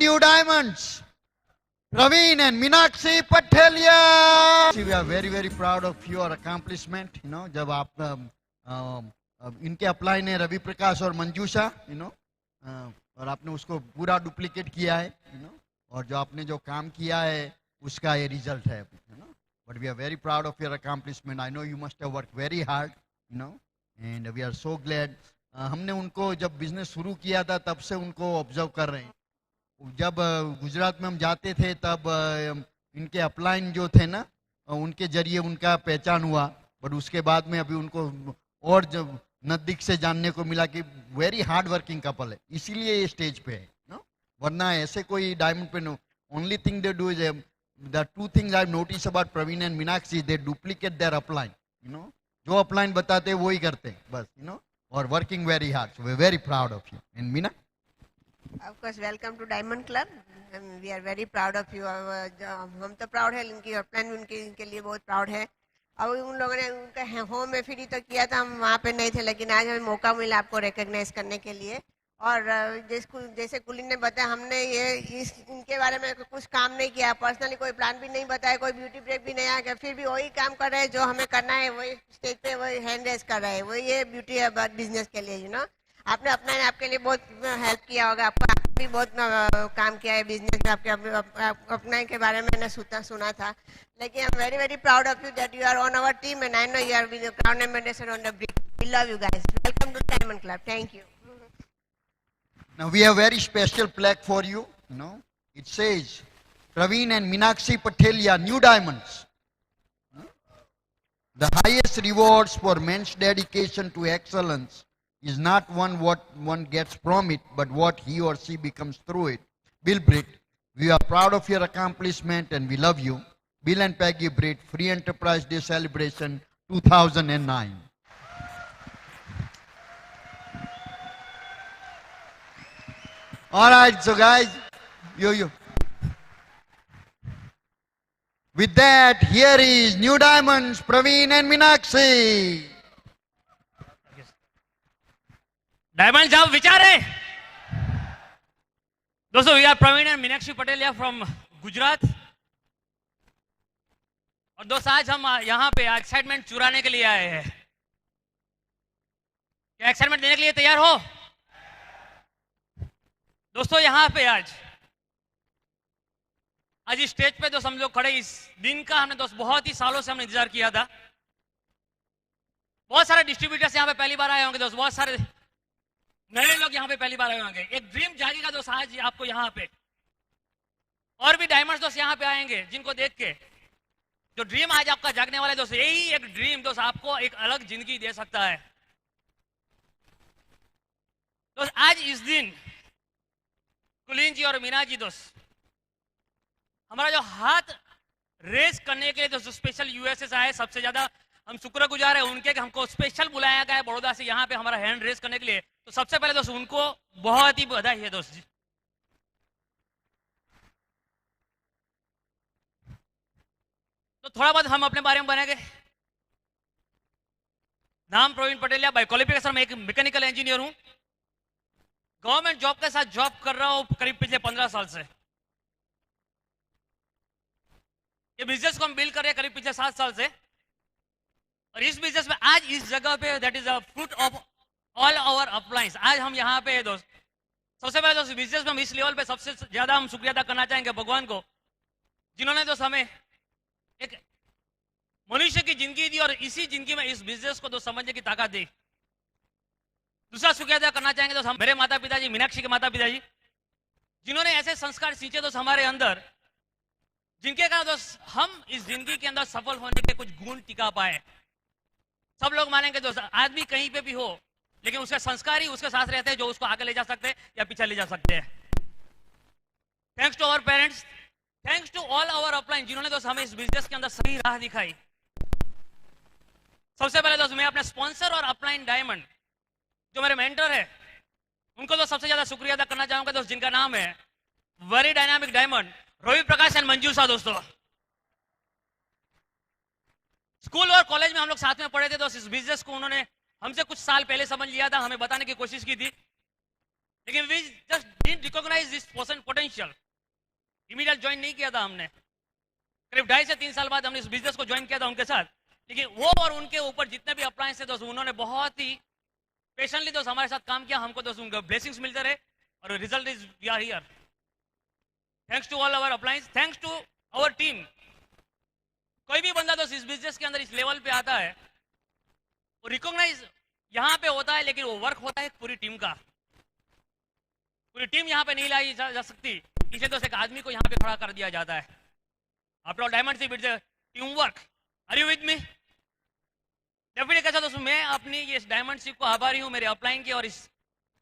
New Diamonds, Praveen and Meenakshi Pathelia. We are very very proud of your accomplishment. You know, जब आप इनके apply ने रवि प्रकाश और मंजूषा, और आपने उसको पूरा डुप्लीकेट किया है, और जो आपने जो काम किया है उसका ये रिजल्ट है, but we are very proud of your accomplishment. I know you must have work very hard, and we are so glad. हमने उनको जब बिजनेस शुरू किया था तब से उनको ऑब्जर्व कर रहे हैं. जब गुजरात में हम जाते थे तब इनके अपलाइन जो थे ना, उनके जरिए उनका पहचान हुआ, बट उसके बाद में अभी उनको और जब नजदीक से जानने को मिला कि वेरी हार्ड वर्किंग कपल है, इसीलिए ये स्टेज पे है, वरना ऐसे कोई डायमंड पे no. Only thing they do is the two things I notice about Praveen and Meenakshi, they duplicate their upline. जो अपलाइन बताते वही करते बस, और working very hard. So we very proud of you. And Meena, Of course, welcome to Diamond Club. And we are very proud of you. हम तो proud है, इनकी प्लान इनके लिए बहुत प्राउड है. अब उन लोगों ने उनका होम में फ्री तो किया था, हम वहाँ पे नहीं थे, लेकिन आज हमें मौका मिला आपको रिकॉग्नाइज करने के लिए. और जैसे कुलीन ने बताया, हमने इनके बारे में कुछ काम नहीं किया, पर्सनली कोई प्लान भी नहीं बताया, कोई ब्यूटी ब्रेक भी नहीं आया, फिर भी वही काम कर रहे हैं जो हमें करना है, वही स्टेज पे वही हैंड रेज कर रहे हैं, वही ये ब्यूटी है बिजनेस के लिए. आपने अपना आपके लिए बहुत हेल्प किया होगा, आपको भी बहुत काम किया है बिजनेस में, आपके अपना के बारे में मैंने सुना था. लेकिन I am very very proud of you that you are on our team and I know you are with the crown ambassador on the brick. We love you guys. Welcome to diamond club. Thank you. now we have very special plaque for you. It says Praveen and Meenakshi Pathelia, New Diamonds. The highest rewards for men's dedication to excellence is not what one gets from it, but what he or she becomes through it. Bill Britt, we are proud of your accomplishment and we love you. Bill and Peggy Britt, Free Enterprise Day Celebration 2009. All right, so guys, you. With that, here is New Diamonds, Praveen and Meenakshi. Diamond साहब विचारे दोस्तों, we are Praveen and Meenakshi Pateliya from Gujarat. और दोस्तों, आज हम यहाँ पे excitement चुराने के लिए आए हैं. क्या एक्साइटमेंट देने के लिए तैयार हो दोस्तों? यहाँ पे आज इस स्टेज पे दोस्त हम लोग खड़े, इस दिन का हमने दोस्त बहुत ही सालों से हमने इंतजार किया था. बहुत सारे डिस्ट्रीब्यूटर्स यहाँ पे पहली बार आए होंगे दोस्त, बहुत सारे नए लोग यहाँ पे पहली बार आए होंगे. एक ड्रीम जागेगा दोस्त आज आपको यहाँ पे, और भी डायमंड्स दोस्त यहाँ पे आएंगे जिनको देख के जो ड्रीम आज आपका जागने वाला है दोस्त, यही एक ड्रीम दोस्त आपको एक अलग जिंदगी दे सकता है दोस्त. आज इस दिन कुलीन जी और मीना जी दोस्त हमारा जो हाथ रेस करने के लिए दोस्त स्पेशल यूएसए से आए, सबसे ज्यादा हम शुक्रगुजार है उनके कि हमको स्पेशल बुलाया गया है बड़ौदा से यहाँ पे हमारा हैंड रेस करने के लिए. तो सबसे पहले दोस्त उनको बहुत ही बधाई है दोस्त जी. तो थोड़ा बहुत हम अपने बारे में बनेंगे. नाम प्रवीण पटेलिया, बाय क्वालिफिकेशन मैं एक मैकेनिकल इंजीनियर हूं. गवर्नमेंट जॉब के साथ जॉब कर रहा हूं करीब पिछले 15 साल से. ये बिजनेस को हम बिल्ड कर रहे हैं करीब पिछले 7 साल से. और इस बिजनेस में आज इस जगह पे that is a fruit of all our appliances. आज हम यहाँ पे है दोस्त. सबसे पहले दोस्त बिजनेस में हम इस लेवल पे सबसे ज्यादा हम शुक्रिया अदा करना चाहेंगे भगवान को, जिन्होंने दोस्त हमें एक मनुष्य की जिंदगी दी और इसी जिंदगी में इस बिजनेस को दोस्त समझने की ताकत दी. दूसरा शुक्रिया अदा करना चाहेंगे दोस्त हम मेरे माता पिताजी, मीनाक्षी के माता पिताजी, जिन्होंने ऐसे संस्कार सींचे दोस्त हमारे अंदर, जिनके कारण दोस्त हम इस जिंदगी के अंदर सफल होने के कुछ गुण टिका पाए. सब लोग मानेंगे दोस्त आदमी कहीं पे भी हो, लेकिन उसके संस्कार ही उसके साथ रहते हैं जो उसको आगे ले जा सकते हैं या पीछे ले जा सकते हैं. Thanks to our parents, thanks to all our upline, जिन्होंने दोस्त हमें इस बिजनेस के अंदर सही राह दिखाई. सबसे पहले दोस्त मैं अपने स्पॉन्सर और अपलाइन डायमंड जो मेरे मेंटर है उनको तो सबसे ज्यादा शुक्रिया अदा करना चाहूंगा दोस्त, जिनका नाम है very dynamic diamond Ravi Prakash and Manjusha. दोस्तों स्कूल और कॉलेज में हम लोग साथ में पढ़े थे दोस्त. इस बिजनेस को उन्होंने हमसे कुछ साल पहले समझ लिया था, हमें बताने की कोशिश की थी, लेकिन we just didn't recognise this person potential. Immediate join नहीं किया था हमने, करीब 2.5 से 3 साल बाद हमने इस बिजनेस को ज्वाइन किया था उनके साथ। लेकिन वो और उनके ऊपर जितने भी अप्लायंस थे दोस्तों, उन्होंने बहुत ही पेशेंटली दोस्त हमारे साथ काम किया। हमको दोस्तों उनके ब्लेसिंग्स मिलते रहे और result is we are here. Thanks to all our appliance, thanks to our team. कोई भी बंदा दोस्त इस बिजनेस के अंदर इस लेवल पे आता है, वो रिकॉग्नाइज यहां पे होता है, लेकिन वो वर्क होता है पूरी टीम का। पूरी टीम यहां पे नहीं लाई जा सकती, इसे तो एक आदमी को यहां पे खड़ा कर दिया जाता है। After all diamond ship its team work. Are you with me? Definitely कैसा दोस्तों, मैं अपनी ये डायमंड शिप को आभारी हूं, मेरे अप्लाइंग के। और इस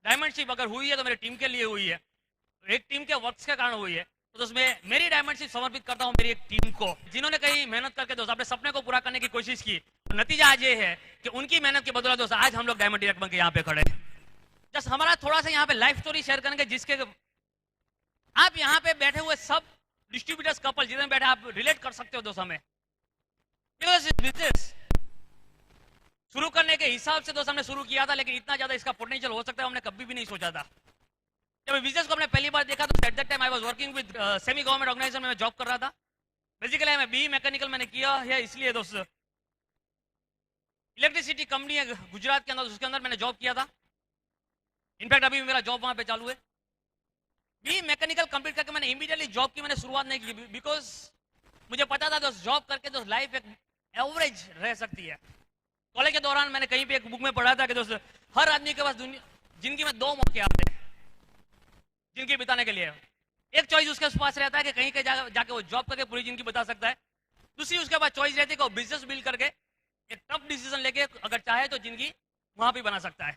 डायमंड शिप अगर हुई है तो मेरे टीम के लिए हुई है, एक टीम के वर्क्स के कारण हुई है। तो दोस्त मैं मेरी डायमंड शिप समर्पित करता हूं मेरी एक टीम को, जिन्होंने कहीं मेहनत करके दोस्त अपने सपने को पूरा करने की कोशिश की। तो नतीजा आज ये है कि उनकी मेहनत की बदौलत दोस्त आज हम लोग डायमंड डायरेक्ट बन के यहाँ पे खड़े हैं। जस्ट हमारा थोड़ा सा यहाँ पे लाइफ स्टोरी शेयर करेंगे, जिसके आप यहाँ पे बैठे हुए सब डिस्ट्रीब्यूटर्स कपल जितने बैठे आप रिलेट कर सकते हो दोस्त हमें। बिजनेस शुरू करने के हिसाब से दोस्त हमने शुरू किया था, लेकिन इतना ज्यादा इसका पोटेंशियल हो सकता है हमने कभी भी नहीं सोचा था। जब बिजनेस को हमने पहली बार देखा तो at that time I was working with semi government organisation में मैं जॉब कर रहा था। बेसिकली मैं बी मैकेनिकल मैंने किया है, इसलिए दोस्त इलेक्ट्रिसिटी कंपनी है गुजरात के अंदर, उसके अंदर मैंने जॉब किया था। इनफैक्ट अभी मेरा जॉब वहां पे चालू है। बी मैकेनिकल कंप्लीट करके मैंने इमीडिएटली जॉब की मैंने शुरुआत नहीं की, बिकॉज मुझे पता था दोस्त जॉब करके दोस्त लाइफ एक एवरेज रह सकती है। कॉलेज के दौरान मैंने कहीं पे एक बुक में पढ़ा था कि दोस्त हर आदमी के पास जिंदगी में 2 मौके आते हैं जिंदगी बिताने के लिए। एक चॉइस उसके पास रहता है कि कहीं के जाके वो जॉब करके पूरी जिंदगी बिता सकता है। दूसरी उसके पास चॉइस रहती है कि वो बिजनेस बिल्ड करके एक टफ डिसीजन लेके अगर चाहे तो जिंदगी वहां भी बना सकता है।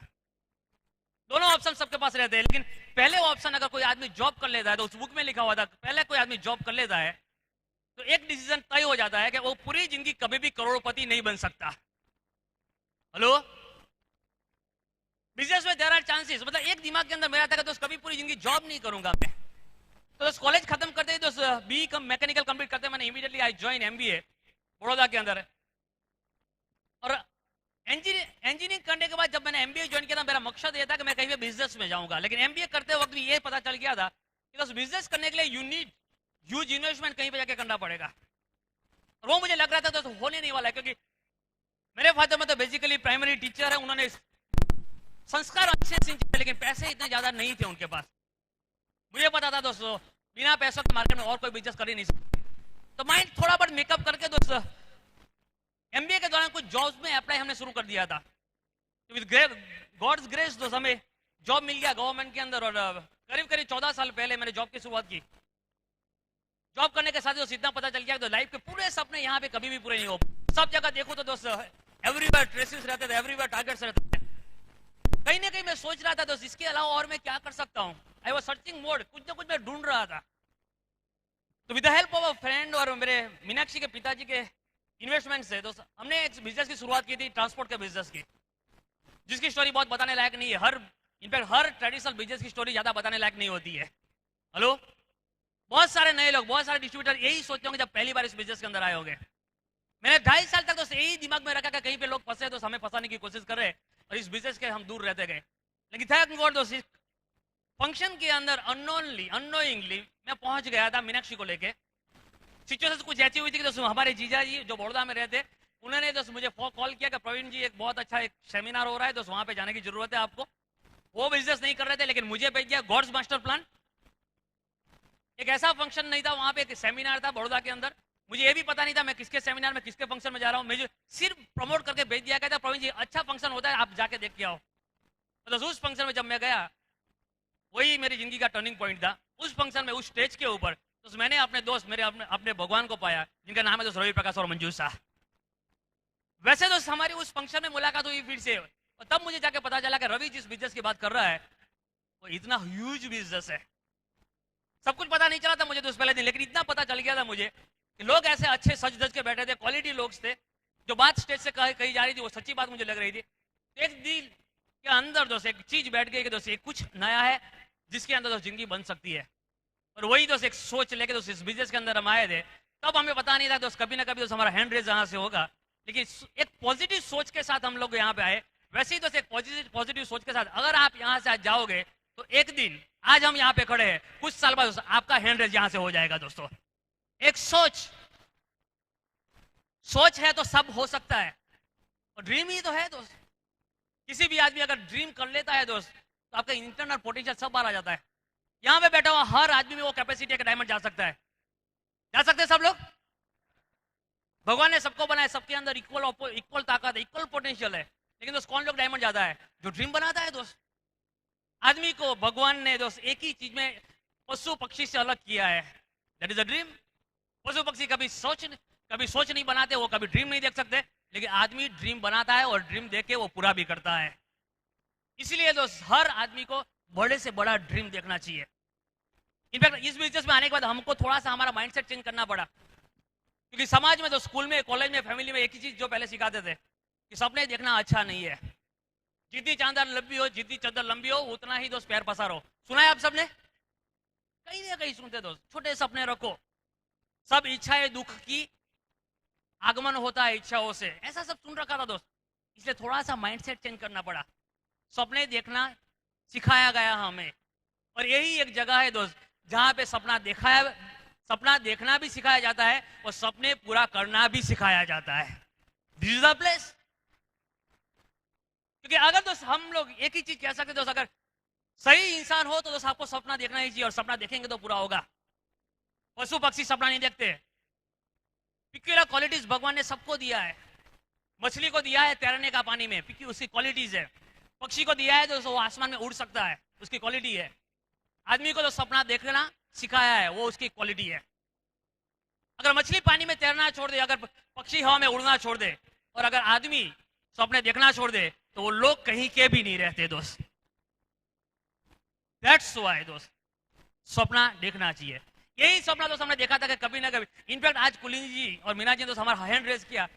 दोनों ऑप्शन सबके पास रहते हैं, लेकिन पहले ऑप्शन अगर कोई आदमी जॉब कर लेता है, तो उस बुक में लिखा हुआ था पहले कोई आदमी जॉब कर लेता है तो एक डिसीजन तय हो जाता है कि वो पूरी जिंदगी कभी भी करोड़पति नहीं बन सकता। हेलो, बिजनेस में देयर आर चांसेस, मतलब एक दिमाग के अंदर मेरा था कि दोस्त कभी पूरी जिंदगी जॉब नहीं करूंगा मैं। तो दोस्त कॉलेज खत्म करते ही दोस्त बी मैकेनिकल कंप्लीट करते मैंने immediately I join MBA Baroda के अंदर। और इंजीनियरिंग करने के बाद जब मैंने एमबीए ज्वाइन किया था, मेरा मकसद ये था कि मैं कहीं पे बिजनेस में जाऊंगा। लेकिन एमबीए करते वक्त भी ये पता चल गया था कि दोस्त बिजनेस करने के लिए यू नीड ह्यूज इन्वेस्टमेंट कहीं पे जाके करना पड़ेगा। और वो मुझे लग रहा था दोस्त होने नहीं वाला है, क्योंकि मेरे फादर में तो बेसिकली प्राइमरी टीचर है, उन्होंने संस्कार अच्छे सिंचे, लेकिन पैसे इतने ज्यादा नहीं थे उनके पास। मुझे पता था दोस्तों बिना पैसों के मार्केट में और कोई बिजनेस कर ही नहीं सकता। तो माइंड थोड़ा बहुत मेकअप करके दोस्तों एमबीए के दौरान कुछ जॉब्स में अप्लाई हमने शुरू कर दिया था। तो विद गॉड्स ग्रेस दोस्त हमें जॉब मिल गया गवर्नमेंट के अंदर। और करीब करीब 14 साल पहले मैंने जॉब की शुरुआत की। जॉब करने के साथ दोस्त इतना पता चल गया कि लाइफ के पूरे सपने यहाँ पे कभी भी पूरे नहीं हो। सब जगह देखो तो दोस्त एवरीवेयर ट्रेसेस रहते थे, एवरीवेयर टारगेट्स रहते थे। कहीं ना कहीं मैं सोच रहा था दोस्त इसके अलावा और मैं क्या कर सकता हूँ। आई वाज सर्चिंग मोड, कुछ ना कुछ मैं ढूंढ रहा था। तो with the help of a friend और मेरे मीनाक्षी के पिताजी के इन्वेस्टमेंट से दोस्त हमने एक बिजनेस की शुरुआत की थी, ट्रांसपोर्ट के बिजनेस की, जिसकी स्टोरी बहुत बताने लायक नहीं है। इनफैक्ट हर ट्रेडिशनल बिजनेस की स्टोरी ज्यादा बताने लायक नहीं होती है। हेलो, बहुत सारे नए लोग, बहुत सारे डिस्ट्रीब्यूटर यही सोचते होंगे जब पहली बार इस बिजनेस के अंदर आए होंगे। मैंने 2.5 साल तक दोस्त यही दिमाग में रखा कि कहीं पे लोग फंसे तो हमें फंसाने की कोशिश कर रहे और इस बिजनेस के हम दूर रहते गए। लेकिन थैंक गॉड दोस्त इस फंक्शन के अंदर अननोइंगली मैं पहुंच गया था मीनाक्षी को लेके। सिचुएशन कुछ ऐसी हुई थी कि दोस्तों हमारे जीजा जी जो बड़ौदा में रहते, उन्होंने दोस्त मुझे कॉल किया कि प्रवीण जी एक बहुत अच्छा एक सेमिनार हो रहा है, दोस्त वहां पे जाने की जरूरत है आपको। वो बिजनेस नहीं कर रहे थे, लेकिन मुझे भेज दिया गॉड्स मास्टर प्लान। एक ऐसा फंक्शन नहीं था, वहां पे एक सेमिनार था बड़ौदा के अंदर। मुझे ये भी पता नहीं था मैं किसके सेमिनार में किसके फंक्शन में जा रहा हूँ। मुझे सिर्फ प्रमोट करके भेज दिया गया था, प्रवीण जी अच्छा फंक्शन होता है आप जाके देख के आओ। तो उस फंक्शन में जब मैं गया, वही मेरी जिंदगी का टर्निंग पॉइंट था। उस फंक्शन में उस स्टेज के ऊपर तो मैंने अपने दोस्त मेरे अपने भगवान को पाया, जिनका नाम है दोस्त रवि प्रकाश और मंजू शाह। वैसे दोस्त हमारी उस फंक्शन में मुलाकात हुई फिर से, और तब मुझे जाके पता चला कि रवि जिस बिजनेस की बात कर रहा है वो इतना ह्यूज बिजनेस है। सब कुछ पता नहीं चला था मुझे दोस्त पहले दिन, लेकिन इतना पता चल गया था मुझे कि लोग ऐसे अच्छे सज धज के बैठे थे, क्वालिटी लोग थे। जो बात स्टेज से कही जा रही थी वो सच्ची बात मुझे लग रही थी। एक दिल के अंदर दोस्त एक चीज बैठ गई कि दोस्त ये कुछ नया है जिसके अंदर दोस्त जिंदगी बन सकती है। और वही दोस्त एक सोच लेके दोस्त इस बिजनेस के अंदर हम आए थे। तब हमें पता नहीं था दोस्त कभी ना कभी दोस्त हमारा हैंड रेज यहाँ से होगा, लेकिन एक पॉजिटिव सोच के साथ हम लोग यहाँ पे आए। वैसे ही दोस्त एक पॉजिटिव सोच के साथ अगर आप यहाँ से आज जाओगे तो एक दिन आज हम यहाँ पे खड़े हैं, कुछ साल बाद दोस्तों आपका हैंड रेज यहां से हो जाएगा दोस्तों। एक सोच है तो सब हो सकता है, और ड्रीम ही तो है दोस्त। किसी भी आदमी अगर ड्रीम कर लेता है दोस्त तो आपका इंटरनल पोटेंशियल सब बाहर आ जाता है। यहां पे बैठा हुआ हर आदमी में वो कैपेसिटी है, डायमंड जा सकता है। जा सकते हैं सब लोग। भगवान ने सबको बनाया, सबके अंदर इक्वल ताकत है, इक्वल पोटेंशियल है। लेकिन दोस्त कौन लोग डायमंड जाता है? जो ड्रीम बनाता है दोस्त। आदमी को भगवान ने दोस्त एक ही चीज में पशु पक्षी से अलग किया है, दैट इज अ ड्रीम। पशु पक्षी कभी सोच नहीं बनाते, वो कभी ड्रीम नहीं देख सकते, लेकिन आदमी ड्रीम बनाता है और ड्रीम देख के वो पूरा भी करता है। इसलिए दोस्त हर आदमी को बड़े से बड़ा ड्रीम देखना चाहिए। इनफैक्ट इस बिजनेस में आने के बाद हमको थोड़ा सा हमारा माइंडसेट चेंज करना पड़ा, क्योंकि समाज में तो स्कूल में, कॉलेज में, फैमिली में एक ही चीज जो पहले सिखाते थे कि सपने देखना अच्छा नहीं है। जितनी चादर लंबी हो, जितनी चादर लंबी हो, उतना ही दोस्त पैर पसारो। सुना है आप सबने? कहीं ना कहीं सुनते दोस्त। छोटे सपने रखो, सब इच्छाएं दुख की आगमन होता है इच्छाओं से, ऐसा सब सुन रखा था दोस्त। इसलिए थोड़ा सा माइंडसेट चेंज करना पड़ा। सपने देखना सिखाया गया हमें, और यही एक जगह है दोस्त जहां पे सपना देखना भी सिखाया जाता है और सपने पूरा करना भी सिखाया जाता है। This is the place. क्योंकि अगर दोस्त हम लोग एक ही चीज कह सकते दोस्त, अगर सही इंसान हो तो दोस्त आपको सपना देखना ही चाहिए, और सपना देखेंगे तो पूरा होगा। पशु पक्षी सपना नहीं देखते। पिक्यूलर क्वालिटीज भगवान ने सबको दिया है। मछली को दिया है तैरने का पानी में, उसकी क्वालिटीज है। पक्षी को दिया है तो वो आसमान में उड़ सकता है, उसकी क्वालिटी है। आदमी को तो सपना देखना सिखाया है, वो उसकी क्वालिटी है। अगर मछली पानी में तैरना छोड़ दे, अगर पक्षी हवा में उड़ना छोड़ दे, और अगर आदमी सपने देखना छोड़ दे, तो वो लोग कहीं के भी नहीं रहते दोस्त। दैट्स व्हाई दोस्त सपना देखना चाहिए। यही सपना दोस्त हमने देखा था कि कभी ना कभी, इनफैक्ट आज कुलिन जी और मीना जी ने दोस्त हमारा हैंड रेज किया।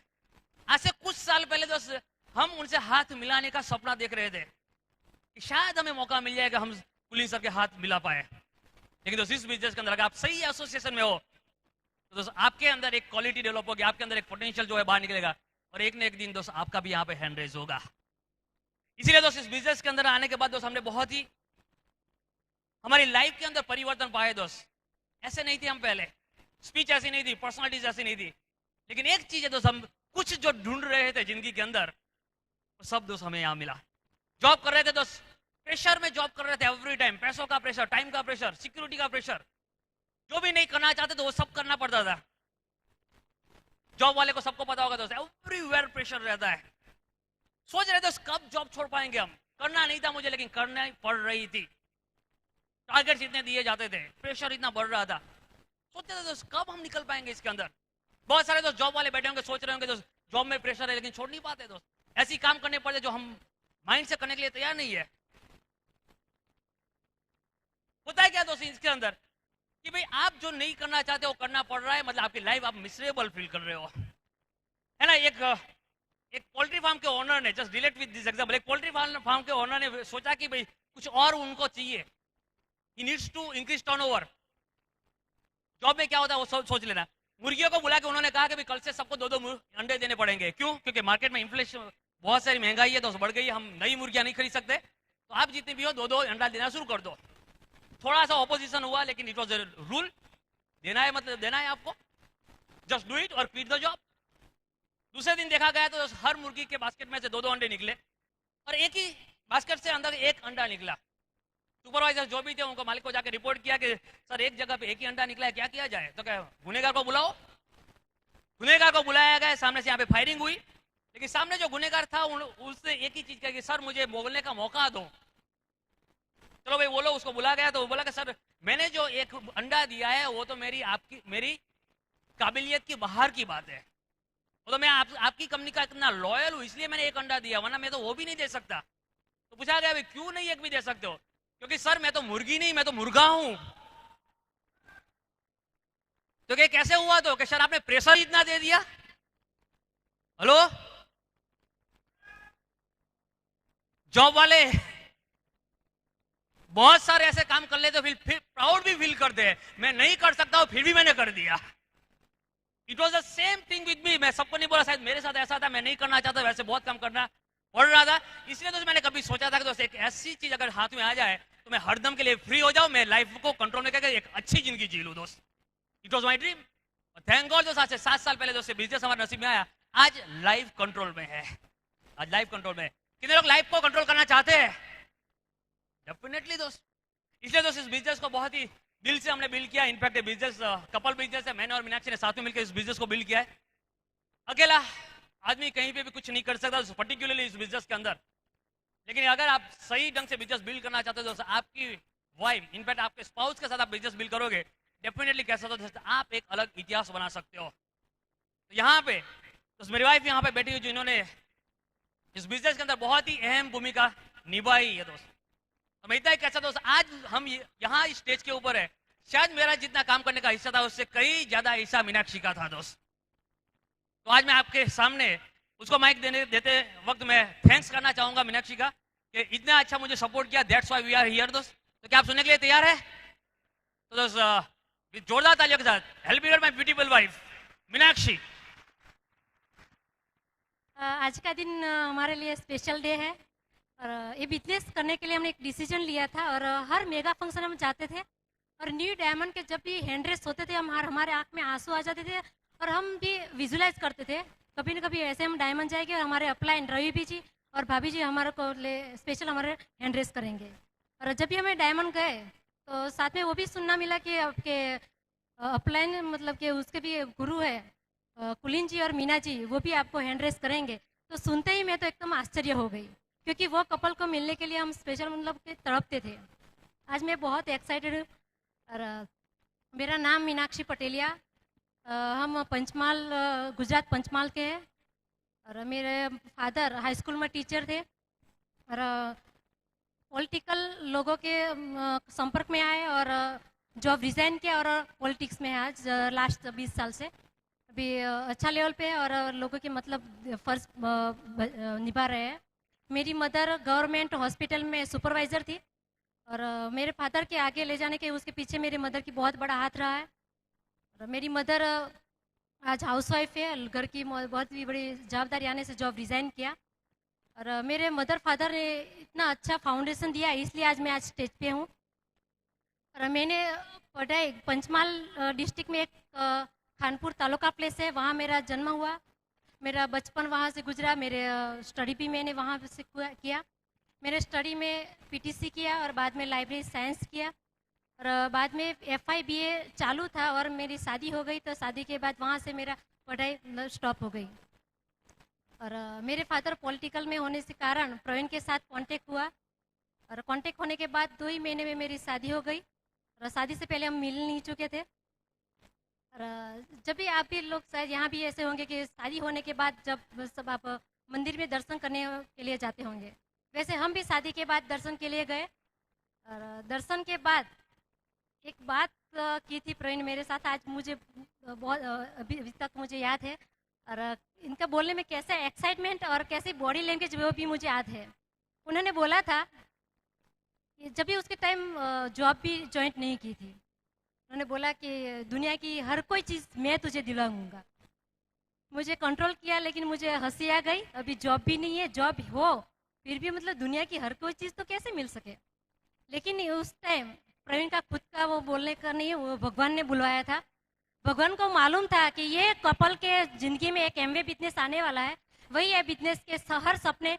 आज से कुछ साल पहले दोस्त हम उनसे हाथ मिलाने का सपना देख रहे थे कि शायद हमें मौका मिल जाएगा हम कुलिन सर के हाथ मिला पाए। लेकिन दोस्त इस बिजनेस के अंदर अगर आप सही एसोसिएशन में हो तो दोस्त आपके अंदर एक क्वालिटी डेवलप होगी, आपके अंदर एक पोटेंशियल जो है बाहर निकलेगा, और एक न एक दिन दोस्त आपका भी यहाँ पे हैंड रेज होगा। इसीलिए दोस्त इस बिजनेस के अंदर आने के बाद दोस्त हमने बहुत ही हमारी लाइफ के अंदर परिवर्तन पाए दोस्त। ऐसे नहीं थे हम पहले, स्पीच ऐसी नहीं थी, पर्सनालिटीज ऐसी नहीं थी, लेकिन एक चीज है दोस्त, हम कुछ जो ढूंढ रहे थे जिंदगी के अंदर, वो सब दोस्त हमें यहाँ मिला। जॉब कर रहे थे दोस्त, प्रेशर में जॉब कर रहे थे एवरी टाइम, पैसों का प्रेशर, टाइम का प्रेशर, सिक्योरिटी का प्रेशर, जो भी नहीं करना चाहते तो वो सब करना पड़ता था। जॉब वाले को सबको पता होगा दोस्त, एवरीवेयर प्रेशर रहता है। सोच रहे थे कब जॉब छोड़ पाएंगे हम, करना नहीं था मुझे लेकिन करना पड़ रही थी। टारगेट्स इतने दिए जाते थे, प्रेशर इतना बढ़ रहा था, सोचते थे दोस्त कब हम निकल पाएंगे इसके अंदर। बहुत सारे दोस्त जॉब वाले बैठे होंगे, सोच रहे होंगे दोस्त जॉब में प्रेशर है लेकिन छोड़ नहीं पाते दोस्त। ऐसी काम करने पड़ते जो हम माइंड से करने के लिए तैयार नहीं है। होता है क्या दोस्त इसके अंदर कि भाई आप जो नहीं करना चाहते वो करना पड़ रहा है, मतलब आपकी लाइफ आप मिसरेबल फील कर रहे हो, है ना। एक पोल्ट्री फार्म के ओनर ने, just relate with this example, एक पोल्ट्री फार्म के ओनर ने सोचा कि भाई कुछ और उनको चाहिए, he needs to increase turnover। Job में क्या होता है वो सोच लेना। मुर्गियों को बुला के उन्होंने कहा कि भाई कल से सबको 2-2 अंडे देने पड़ेंगे। क्यों? क्योंकि मार्केट में इन्फ्लेशन बहुत सारी महंगाई है तो बढ़ गई है, हम नई मुर्गियां नहीं खरीद सकते, तो आप जितने भी हो 2-2 अंडा देना शुरू कर दो। थोड़ा सा ऑपोजिशन हुआ लेकिन इट वॉज अ रूल, देना है मतलब देना है आपको, जस्ट डू इट और क्विट द जॉब। दूसरे दिन देखा गया तो हर मुर्गी के बास्केट में से 2-2 अंडे निकले, और एक ही बास्केट से अंदर एक अंडा निकला। सुपरवाइजर जो भी थे उनको मालिक को जाके रिपोर्ट किया कि सर एक जगह पे एक ही अंडा निकला है, क्या किया जाए। तो क्या गुनेगार को बुलाओ। गुनेगार को बुलाया गया, सामने से यहाँ पे फायरिंग हुई, लेकिन सामने जो गुनेगार था उसने एक ही चीज कहा कि सर मुझे बोलने का मौका दो। चलो भाई बोलो, उसको बुला गया तो वो बोला कि सर मैंने जो एक अंडा दिया है वो तो मेरी काबिलियत की बाहर की बात है, वो तो मैं आपकी कंपनी का इतना लॉयल हूं इसलिए मैंने एक अंडा दिया, वरना मैं तो वो भी नहीं दे सकता। तो पूछा गया भाई क्यों नहीं एक भी दे सकते हो? क्योंकि सर मैं तो मुर्गी नहीं, मैं तो मुर्गा हूं। तो क्या कैसे हुआ? तो कि सर आपने प्रेशर इतना दे दिया। हेलो, जॉब वाले बहुत सारे ऐसे काम कर लेते फिर प्राउड भी फील करते हैं, मैं नहीं कर सकता हूं फिर भी मैंने कर दिया। It was the same thing with me. मैं सबको नहीं बोला, शायद मेरे साथ ऐसा था, मैं नहीं करना चाहता, वैसे बहुत काम करना पड़ रहा था। इसलिए तो मैंने कभी सोचा था कि दोस्त एक ऐसी चीज अगर हाथ में आ जाए तो मैं हरदम के लिए फ्री हो जाऊं, मैं लाइफ को कंट्रोल में करके एक अच्छी जिंदगी जी लूं दोस्त। It was my dream. Thank God दोस्त, आज से 7 साल पहले दोस्त बिजनेस हमारे नसीब में आया, आज लाइफ कंट्रोल में है। आज लाइफ कंट्रोल में। कितने लोग लाइफ को कंट्रोल करना चाहते हैं? डेफिनेटली दोस्त। इसलिए दोस्त इस बिजनेस को बहुत ही दिल से हमने बिल्ड किया। इनफैक्ट बिजनेस कपल बिजनेस है, मैंने और मीनाक्षी ने साथ में मिलकर इस बिजनेस को बिल्ड किया है। अकेला आदमी कहीं पे भी कुछ नहीं कर सकता, पर्टिकुलरली इस बिजनेस के अंदर। लेकिन अगर आप सही ढंग से बिजनेस बिल्ड करना चाहते हो दोस्त, आपकी वाइफ, इनफैक्ट आपके स्पाउस के साथ आप बिजनेस बिल्ड करोगे, डेफिनेटली कैसा दोस्त आप एक अलग इतिहास बना सकते हो। तो यहाँ पे तो मेरी वाइफ यहाँ पे बैठी हुई, जिन्होंने इस बिजनेस के अंदर बहुत ही अहम भूमिका निभाई है दोस्त। तो मैं इतना ही कैसा दोस्त, आज हम यहाँ इस स्टेज के ऊपर है, शायद मेरा जितना काम करने का हिस्सा था उससे कई ज्यादा हिस्सा मीनाक्षी का था दोस्त। तो आज मैं आपके सामने उसको माइक देते वक्त मैं थैंक्स करना चाहूंगा मीनाक्षी का, कि इतना अच्छा मुझे सपोर्ट किया। That's why we are here दोस्त। तो क्या आप सुनने के लिए तैयार है? तो दोस्त जोरदार तालियों के साथ help me my beautiful wife Meenakshi. आज का दिन हमारे लिए स्पेशल डे है और ये बिजनेस करने के लिए हमने एक डिसीजन लिया था और हर मेगा फंक्शन हम जाते थे और न्यू डायमंड के जब भी हैंड रेस होते थे हमारे आंख में आंसू आ जाते थे और हम भी विजुलाइज करते थे कभी न कभी ऐसे हम डायमंड जाएंगे और हमारे अपलाइन रवि भी जी और भाभी जी हमारे को स्पेशल हमारे हैंड रेस करेंगे। और जब भी हमें डायमंड गए तो साथ में वो भी सुनना मिला कि आपके अपलाइन मतलब कि उसके भी गुरु है कुलीन जी और मीना जी, वो भी आपको हैंड रेस करेंगे। तो सुनते ही मैं तो एकदम आश्चर्य हो गई, क्योंकि वो कपल को मिलने के लिए हम स्पेशल मतलब के तड़पते थे। आज मैं बहुत एक्साइटेड हूँ और मेरा नाम मीनाक्षी पटेलिया, हम पंचमाल गुजरात पंचमाल के हैं और मेरे फादर हाई स्कूल में टीचर थे और पॉलिटिकल लोगों के संपर्क में आए और जॉब रिजाइन किया और पॉलिटिक्स में है आज लास्ट 20 साल से। अभी अच्छा लेवल पे है और लोगों के मतलब फर्ज निभा रहे हैं। मेरी मदर गवर्नमेंट हॉस्पिटल में सुपरवाइज़र थी और मेरे फादर के आगे ले जाने के उसके पीछे मेरी मदर की बहुत बड़ा हाथ रहा है। और मेरी मदर आज हाउसवाइफ है, घर की बहुत ही बड़ी जवाबदारी आने से जॉब रिज़ाइन किया और मेरे मदर फादर ने इतना अच्छा फाउंडेशन दिया, इसलिए आज मैं आज स्टेज पे हूँ। और मैंने पढ़ाई पंचमहाल डिस्ट्रिक्ट में एक खानपुर तालुका प्लेस है, वहाँ मेरा जन्म हुआ, मेरा बचपन वहाँ से गुजरा। मेरे स्टडी भी मैंने वहाँ से किया। मेरे स्टडी में पीटीसी किया और बाद में लाइब्रेरी साइंस किया और बाद में FI BA चालू था और मेरी शादी हो गई। तो शादी के बाद वहाँ से मेरा पढ़ाई स्टॉप हो गई और मेरे फादर पॉलिटिकल में होने के कारण प्रवीण के साथ कांटेक्ट हुआ और कांटेक्ट होने के बाद 2 ही महीने में मेरी शादी हो गई और शादी से पहले हम मिल नहीं चुके थे। और जब भी आप भी लोग शायद यहाँ भी ऐसे होंगे कि शादी होने के बाद जब सब आप मंदिर में दर्शन करने के लिए जाते होंगे, वैसे हम भी शादी के बाद दर्शन के लिए गए और दर्शन के बाद एक बात की थी प्रवीण मेरे साथ, आज मुझे बहुत अभी तक मुझे याद है और इनका बोलने में कैसा एक्साइटमेंट और कैसी बॉडी लैंग्वेज वो भी मुझे याद है। उन्होंने बोला था कि जब भी उसके टाइम जॉब भी ज्वाइन नहीं की थी, उन्होंने बोला कि दुनिया की हर कोई चीज़ मैं तुझे दिलाऊंगा। मुझे कंट्रोल किया लेकिन मुझे हंसी आ गई, अभी जॉब भी नहीं है, जॉब हो फिर भी मतलब दुनिया की हर कोई चीज़ तो कैसे मिल सके। लेकिन उस टाइम प्रवीण का खुद का वो बोलने का नहीं, वो भगवान ने बुलवाया था। भगवान को मालूम था कि ये कपल के जिंदगी में एक एमवे बिजनेस आने वाला है, वही है बिजनेस के हर सपने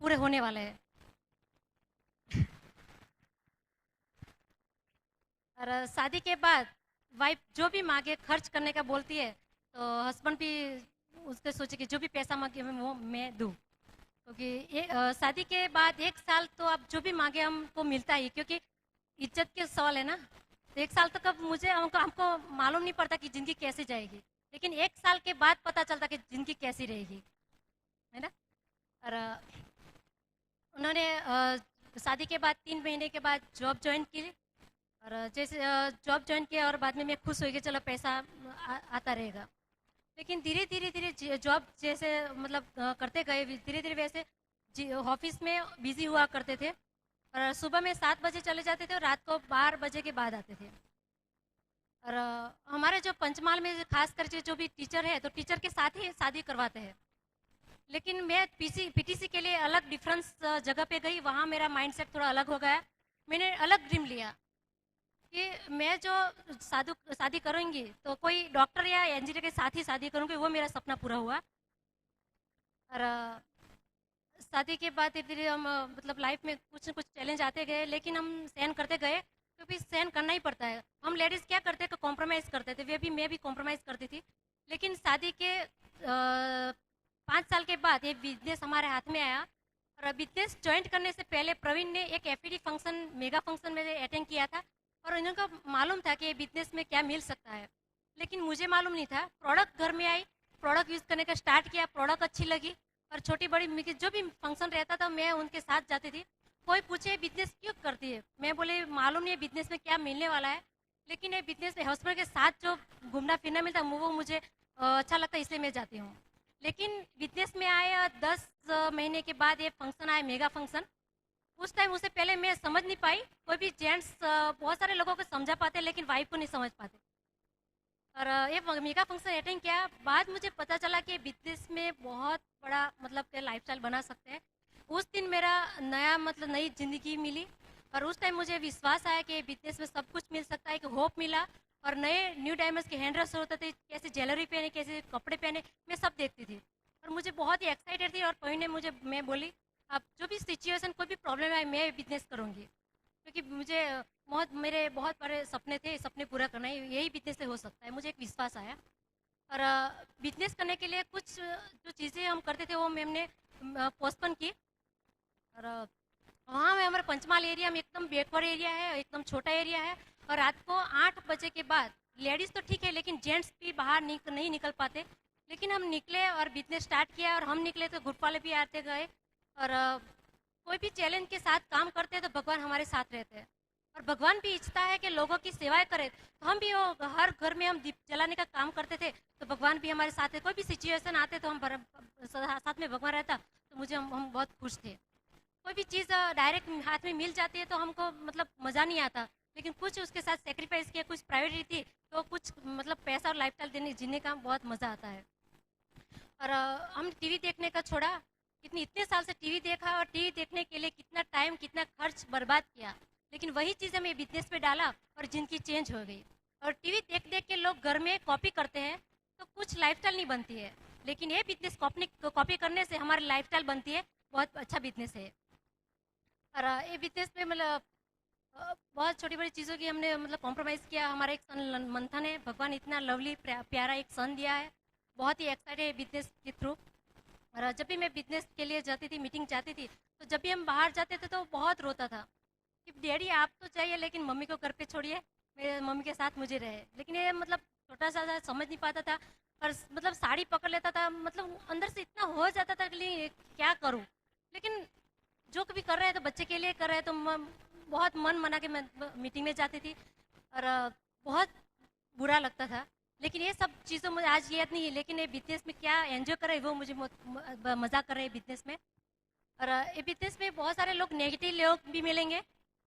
पूरे होने वाले हैं। और शादी के बाद वाइफ जो भी मांगे खर्च करने का बोलती है तो हस्बैंड भी उसके सोचे कि जो भी पैसा मांगे वो मैं दूँ, क्योंकि शादी के बाद 1 साल तो अब जो भी मांगे हमको मिलता ही, क्योंकि इज्जत के सवाल है ना। तो 1 साल तक अब मुझे हमको मालूम नहीं पड़ता कि ज़िंदगी कैसे जाएगी, लेकिन 1 साल के बाद पता चलता कि ज़िंदगी कैसी रहेगी, है ना। और उन्होंने शादी के बाद 3 महीने के बाद जॉब ज्वाइन की और जैसे जॉब ज्वाइन किया और बाद में मैं खुश हो गई, चलो पैसा आता रहेगा। लेकिन धीरे धीरे जॉब जैसे मतलब करते गए, धीरे धीरे वैसे ऑफिस में बिजी हुआ करते थे और सुबह में 7 बजे चले जाते थे और रात को 12 बजे के बाद आते थे। और हमारे जो पंचमहाल में खास करके जो भी टीचर है तो टीचर के साथ ही शादी करवाते हैं। लेकिन मैं PTC के लिए अलग डिफरेंस जगह पे गई, वहाँ मेरा माइंडसेट थोड़ा अलग हो गया। मैंने अलग ड्रीम लिया कि मैं जो शादी करूँगी तो कोई डॉक्टर या इंजीनियर के साथ ही शादी करूँगी, वो मेरा सपना पूरा हुआ। और शादी के बाद धीरे धीरे हम मतलब लाइफ में कुछ न कुछ चैलेंज आते गए, लेकिन हम सहन करते गए क्योंकि सहन करना ही पड़ता है। हम लेडीज़ क्या करते हैं, कॉम्प्रोमाइज़ करते थे, वे भी मैं भी कॉम्प्रोमाइज़ करती थी। लेकिन शादी के 5 साल के बाद ये बिजनेस हमारे हाथ में आया। और बिजनेस ज्वाइंट करने से पहले प्रवीण ने एक एफईडी फंक्शन, मेगा फंक्शन में अटेंड किया था और उनको मालूम था कि बिजनेस में क्या मिल सकता है, लेकिन मुझे मालूम नहीं था। प्रोडक्ट घर में आई, प्रोडक्ट यूज़ करने का स्टार्ट किया, प्रोडक्ट अच्छी लगी और छोटी बड़ी जो भी फंक्शन रहता था मैं उनके साथ जाती थी। कोई पूछे बिजनेस क्यों करती है, मैं बोले मालूम नहीं है बिजनेस में क्या मिलने वाला है, लेकिन ये बिजनेस में हस्बैंड के साथ जो घूमना फिरना मिलता है वो मुझे अच्छा लगता है, इसलिए मैं जाती हूँ। लेकिन बिजनेस में आए 10 महीने के बाद ये फंक्शन आया, मेगा फंक्शन। उस टाइम उससे पहले मैं समझ नहीं पाई। कोई भी जेंट्स बहुत सारे लोगों को समझा पाते लेकिन वाइफ को नहीं समझ पाते। और ये मेगा फंक्शन अटेंड किया, बाद मुझे पता चला कि बिजनेस में बहुत बड़ा मतलब के लाइफस्टाइल बना सकते हैं। उस दिन मेरा नया मतलब नई ज़िंदगी मिली और उस टाइम मुझे विश्वास आया कि बिजनेस में सब कुछ मिल सकता है, कि होप मिला। और नए न्यू डायमंड्स के हैंड रस्ट होते थे, कैसे ज्वेलरी पहने, कैसे कपड़े पहने, मैं सब देखती थी और मुझे बहुत ही एक्साइटेड थी। और पहिने मुझे, मैं बोली अब जो भी सिचुएशन, कोई भी प्रॉब्लम आए मैं बिजनेस करूँगी, क्योंकि मुझे मेरे बहुत बड़े सपने थे, सपने पूरा करना है, यही बिजनेस से हो सकता है, मुझे एक विश्वास आया। और बिजनेस करने के लिए कुछ जो चीज़ें हम करते थे वो हमने पोस्टपोन की। और वहाँ में हमारे पंचमहाल एरिया में एकदम बैकवर्ड एरिया है, एकदम छोटा एरिया है और रात को 8 बजे के बाद लेडीज़ तो ठीक है लेकिन जेंट्स भी बाहर नहीं निकल पाते। लेकिन हम निकले और बिजनेस स्टार्ट किया और हम निकले तो ग्रुप वाले भी आते गए। और कोई भी चैलेंज के साथ काम करते हैं तो भगवान हमारे साथ रहते हैं और भगवान भी इच्छता है कि लोगों की सेवाएं करें। तो हम भी वो हर घर में हम दीप जलाने का काम करते थे तो भगवान भी हमारे साथ है। कोई भी सिचुएशन आते तो हम साथ में भगवान रहता तो मुझे हम बहुत खुश थे। कोई भी चीज़ डायरेक्ट हाथ में मिल जाती है तो हमको मतलब मज़ा नहीं आता, लेकिन कुछ उसके साथ सेक्रीफाइस किया, कुछ प्रायोरिटी थी तो कुछ मतलब पैसा और लाइफस्टाइल जीने का बहुत मज़ा आता है। और हम टीवी देखने का छोड़ा, इतने साल से टीवी देखा और टीवी देखने के लिए कितना टाइम कितना खर्च बर्बाद किया, लेकिन वही चीज़ हमें बिजनेस पे डाला और जिनकी चेंज हो गई। और टीवी देख देख के लोग घर में कॉपी करते हैं तो कुछ लाइफस्टाइल नहीं बनती है, लेकिन ये बिजनेस कॉपी करने से हमारी लाइफस्टाइल बनती है, बहुत अच्छा बिजनेस है। और ये बिजनेस में मतलब बहुत छोटी बड़ी चीज़ों की हमने मतलब कॉम्प्रोमाइज़ किया। हमारा एक सन मंथन है, भगवान इतना लवली प्यारा एक सन दिया है, बहुत ही एक्साइटेड है बिजनेस के थ्रू। और जब भी मैं बिजनेस के लिए जाती थी, मीटिंग जाती थी, तो जब भी हम बाहर जाते थे तो बहुत रोता था कि डैडी आप तो चाहिए लेकिन मम्मी को घर पे छोड़िए, मेरे मम्मी के साथ मुझे रहे। लेकिन ये मतलब छोटा सा समझ नहीं पाता था और मतलब साड़ी पकड़ लेता था, मतलब अंदर से इतना हो जाता था कि क्या करूँ। लेकिन जो कभी कर रहे हैं तो बच्चे के लिए कर रहे हैं, तो बहुत मन मना के मैं मीटिंग में जाती थी और बहुत बुरा लगता था। लेकिन ये सब चीज़ों मुझे आज याद नहीं है, लेकिन ये बिजनेस में क्या एंजॉय कर रहे हैं वो मुझे मज़ा कर रहे हैं बिजनेस में। और ये बिजनेस में बहुत सारे लोग नेगेटिव लोग भी मिलेंगे,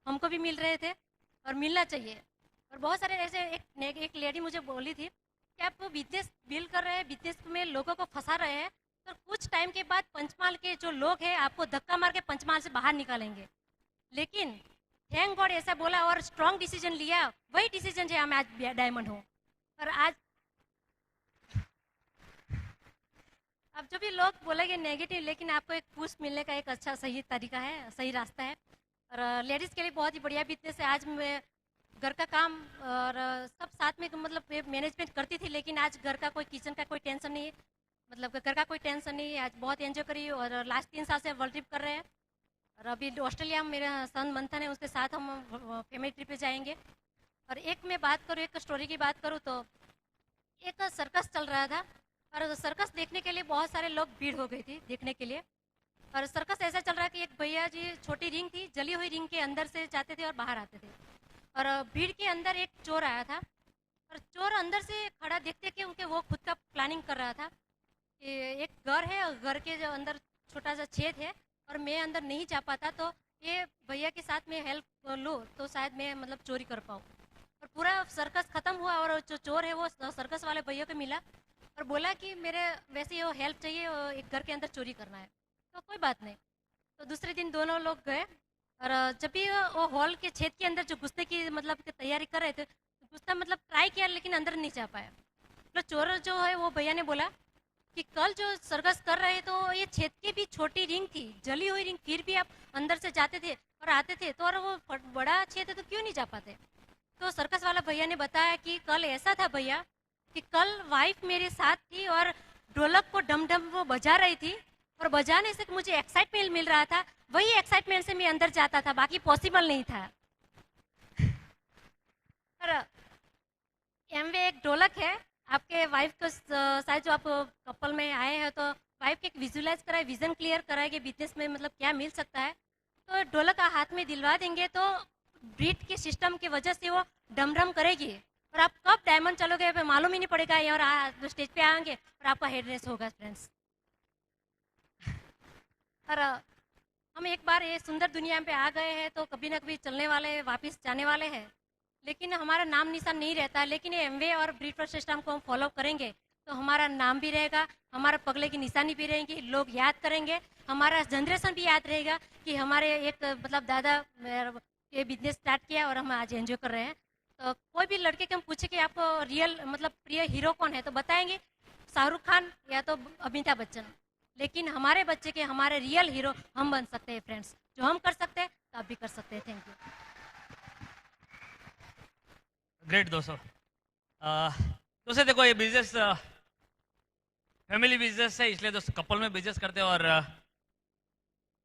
हमको भी मिल रहे थे और मिलना चाहिए। और बहुत सारे ऐसे एक लेडी मुझे बोली थी कि आप बिजनेस बिल्ड कर रहे हैं, बिजनेस में लोगों को फंसा रहे हैं, तो कुछ टाइम के बाद पंचमहाल के जो लोग हैं आपको धक्का मार के पंचमहाल से बाहर निकालेंगे। लेकिन थैंक गॉड ऐसा बोला और स्ट्रॉन्ग डिसीजन लिया, वही डिसीजन है मैं आज डायमंड हूँ। और आज अब जो भी लोग बोलेंगे नेगेटिव, लेकिन आपको एक पुश मिलने का एक अच्छा सही तरीका है, सही रास्ता है। और लेडीज़ के लिए बहुत ही बढ़िया बिजनेस है। आज मैं घर का काम और सब साथ में मतलब मैनेजमेंट करती थी, लेकिन आज घर का कोई किचन का कोई टेंशन नहीं है, मतलब घर का कोई टेंशन नहीं है। आज बहुत एंजॉय करी और लास्ट 3 साल से वर्ल्ड ट्रिप कर रहे हैं। और अभी ऑस्ट्रेलिया में मेरा सन मंथन है, उसके साथ हम फैमिली ट्रिप पे जाएंगे। और एक मैं बात करूँ, एक स्टोरी की बात करूँ तो एक सर्कस चल रहा था और सर्कस देखने के लिए बहुत सारे लोग भीड़ हो गई थी देखने के लिए। और सर्कस ऐसा चल रहा है कि एक भैया जी, छोटी रिंग थी, जली हुई रिंग के अंदर से जाते थे और बाहर आते थे। और भीड़ के अंदर एक चोर आया था और चोर अंदर से खड़ा देखते कि उनके वो खुद का प्लानिंग कर रहा था कि एक घर है और घर के जो अंदर छोटा सा छेद है और मैं अंदर नहीं जा पाता, तो ये भैया के साथ में हेल्प लूँ तो शायद मैं मतलब चोरी कर पाऊँ। और पूरा सर्कस ख़त्म हुआ और जो चोर है वो सर्कस वाले भैया को मिला और बोला कि मेरे वैसे ही वो हेल्प चाहिए, एक घर के अंदर चोरी करना है। तो कोई बात नहीं, तो दूसरे दिन दोनों लोग गए और जब भी वो हॉल के छेद के अंदर जो घुसने की मतलब की तैयारी कर रहे थे, घुसना मतलब ट्राई किया लेकिन अंदर नहीं जा पाया। तो चोर जो है वो भैया ने बोला कि कल जो सर्कस कर रहे तो ये छेद की भी छोटी रिंग थी, जली हुई रिंग, फिर भी आप अंदर से जाते थे और आते थे, तो और वो बड़ा छेद है तो क्यों नहीं जा पाते। तो सर्कस वाला भैया ने बताया कि कल ऐसा था भैया कि कल वाइफ मेरे साथ थी और ढोलक को डम डम वो बजा रही थी और बजाने से मुझे एक्साइटमेंट मिल रहा था, वही एक्साइटमेंट से मैं अंदर जाता था, बाकी पॉसिबल नहीं था। और एमवे एक ढोलक है, आपके वाइफ को शायद जो आप कपल में आए हैं तो वाइफ के विजुलाइज कराए, विजन क्लियर कराए कि बिजनेस में मतलब क्या मिल सकता है, तो ढोलक का हाथ में दिलवा देंगे तो ब्रीथ के सिस्टम की वजह से वो डम डम करेगी और आप कब डायमंड चलोगे मालूम ही नहीं पड़ेगा, और स्टेज पे आएंगे और आपका हेडनेस होगा फ्रेंड्स। और हम एक बार ये सुंदर दुनिया पे आ गए हैं तो कभी ना कभी चलने वाले, वापस जाने वाले हैं, लेकिन हमारा नाम निशान नहीं रहता। लेकिन ये एमवे और ब्रीड सिस्टम को हम फॉलो करेंगे तो हमारा नाम भी रहेगा, हमारा पगले की निशानी भी रहेंगी, लोग याद करेंगे, हमारा जनरेशन भी याद रहेगा कि हमारे एक मतलब दादा ये बिजनेस स्टार्ट किया और हम आज एंजॉय कर रहे हैं। तो कोई भी लड़के के हम पूछे कि आपको रियल मतलब प्रिय हीरो कौन है तो बताएंगे शाहरुख खान या तो अमिताभ बच्चन, लेकिन हमारे बच्चे के हमारे रियल हीरो हम बन सकते हैं फ्रेंड्स। जो हम कर सकते हैं तो आप भी कर सकते हैं। Thank you. ग्रेट दोस्तों। दोस्तों देखो ये बिजनेस फैमिली बिजनेस है, इसलिए दोस्तों कपल में बिजनेस करते हैं और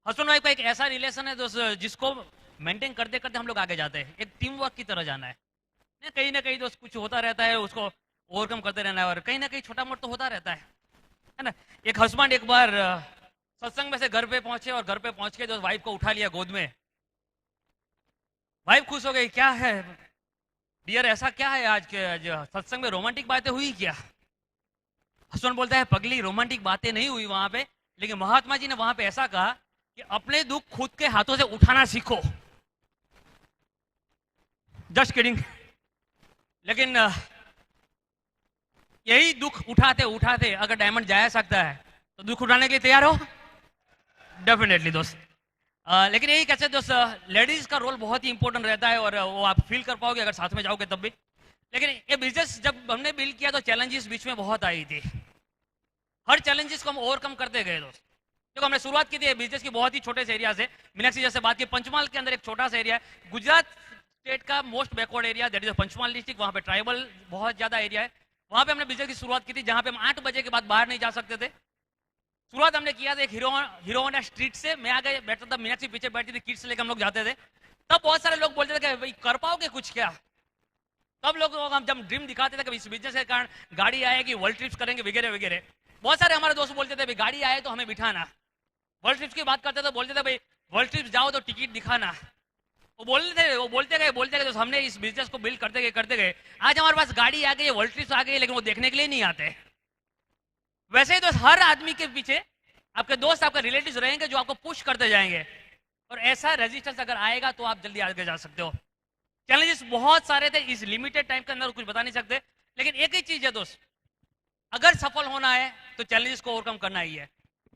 हस्बैंड वाइफ का एक ऐसा रिलेशन है दोस्तों जिसको मेंटेन करते करते हम लोग आगे जाते हैं, एक टीम वर्क की तरह जाना है ना कहीं दोस्त कुछ होता रहता है, उसको ओवरकम करते रहना है और कहीं ना कहीं छोटा मोटा तो होता रहता है ना। एक हस्बैंड एक बार सत्संग में से घर पे पहुंचे और घर पे पहुंच के दोस्त वाइफ को उठा लिया गोद में। वाइफ खुश हो गई, क्या है डियर ऐसा क्या है आज के सत्संग में रोमांटिक बातें हुई क्या? हस्बैंड बोलता है पगली रोमांटिक बातें नहीं हुई वहां पे, लेकिन महात्मा जी ने वहां पे ऐसा कहा कि अपने दुख खुद के हाथों से उठाना सीखो। Just kidding. लेकिन यही दुख उठाते उठाते अगर डायमंड जा सकता है तो दुख उठाने के लिए तैयार हो? डेफिनेटली दोस्त। लेकिन यही कैसे दोस्त लेडीज का रोल बहुत ही इंपॉर्टेंट रहता है और वो आप फील कर पाओगे अगर साथ में जाओगे तब भी। लेकिन ये बिजनेस जब हमने बिल्ड किया तो चैलेंजेस बीच में बहुत आई थी, हर चैलेंजेस को हम ओवरकम करते गए दोस्त। देखो हमने शुरुआत की थी बिजनेस की बहुत ही छोटे से एरिया से, मीनाक्षी जैसे बात की, पंचमहाल के अंदर एक छोटा सा एरिया है, गुजरात स्टेट का most backward area that is Panchmahal district, वहाँ पे ट्राइबल बहुत ज्यादा एरिया है, वहाँ पे हमने बिजनेस की शुरुआत की थी जहाँ पे हम 8 बजे के बाद बाहर नहीं जा सकते थे। शुरुआत हमने किया था एक हीरोना स्ट्रीट से, मैं आगे बैठता था, मीनाक्षी पीछे बैठती थी, किड्स लेकर हम लोग जाते थे। तब बहुत सारे लोग बोलते थे कि भाई कर पाओगे कुछ क्या? तब लोग हम जब ड्रीम दिखाते थे कि इस बिजनेस के कारण गाड़ी आएगी, वर्ल्ड ट्रिप्स करेंगे वगैरह वगैरह। बहुत सारे हमारे दोस्त बोलते थे भाई गाड़ी आए तो हमें बिठाना, वर्ल्ड ट्रिप्स की बात करते थे, बोलते थे भाई वर्ल्ड ट्रिप्स जाओ तो टिकट दिखाना। वो बोलते गए तो हमने इस बिजनेस को बिल्ड करते गए आज हमारे पास गाड़ी आ गई, वर्ल्ड ट्रिप्स आ गई, लेकिन वो देखने के लिए नहीं आते। वैसे ही दोस्त हर आदमी के पीछे आपके दोस्त, आपके रिलेटिव्स रहेंगे जो आपको पुश करते जाएंगे और ऐसा रेजिस्टेंस अगर आएगा तो आप जल्दी आगे जा सकते हो। चैलेंजेस बहुत सारे थे, इस लिमिटेड टाइम के अंदर कुछ बता नहीं सकते, लेकिन एक ही चीज है दोस्त, अगर सफल होना है तो चैलेंजेस को ओवरकम करना ही है,